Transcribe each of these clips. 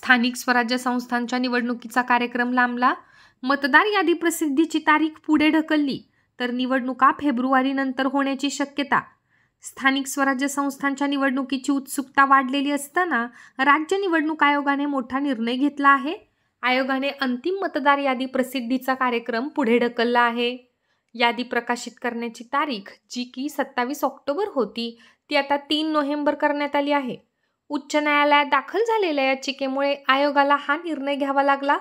स्थानिक स्वराज्य संस्थांच्या निवडणुकीचा कार्यक्रम लांबला, मतदार यादी प्रसिद्धीची तारीख पुढे ढकलली, तर निवडणुका फेब्रुवारीनंतर होण्याची शक्यता. स्थानिक स्वराज्य संस्थांच्या निवडणुकीची उत्सुकता वाढलेली असताना राज्य निवडणूक आयोगाने मोठा निर्णय घेतला आहे. आयोगाने अंतिम मतदार यादी प्रसिद्धीचा कार्यक्रम पुढे ढकलला आहे. यादी प्रकाशित करण्याची तारीख, जी की 27 ऑक्टोबर होती, ती आता 3 नोव्हेंबर करण्यात आली आहे. उच्च न्यायालयात दाखल झालेल्या याचिकेमुळे आयोगाला हा निर्णय घ्यावा लागला.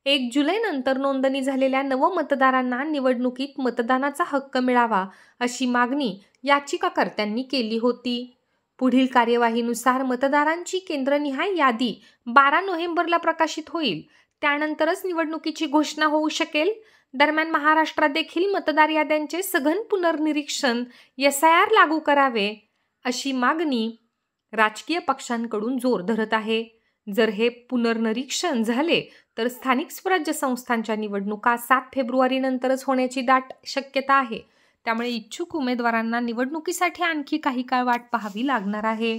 1 जुलैनंतर नोंदणी झालेल्या नवमतदारांना निवडणुकीत मतदानाचा हक्क मिळावा, अशी मागणी याचिकाकर्त्यांनी केली होती. पुढील कार्यवाहीनुसार मतदारांची केंद्रनिहाय यादी 12 नोव्हेंबरला प्रकाशित होईल. त्यानंतरच निवडणुकीची घोषणा होऊ शकेल. दरम्यान महाराष्ट्रात देखील मतदार याद्यांचे सघन पुनर्निरीक्षण SIR लागू करावे, अशी मागणी राजकीय पक्षांकडून जोर धरत आहे. जर हे पुनर्निरीक्षण झाले तर स्थानिक स्वराज्य संस्थांच्या निवडणुका 7 फेब्रुवारीनंतरच होण्याची दाट शक्यता आहे. त्यामुळे इच्छुक उमेदवारांना निवडणुकीसाठी आणखी काही काळ वाट पाहावी लागणार आहे.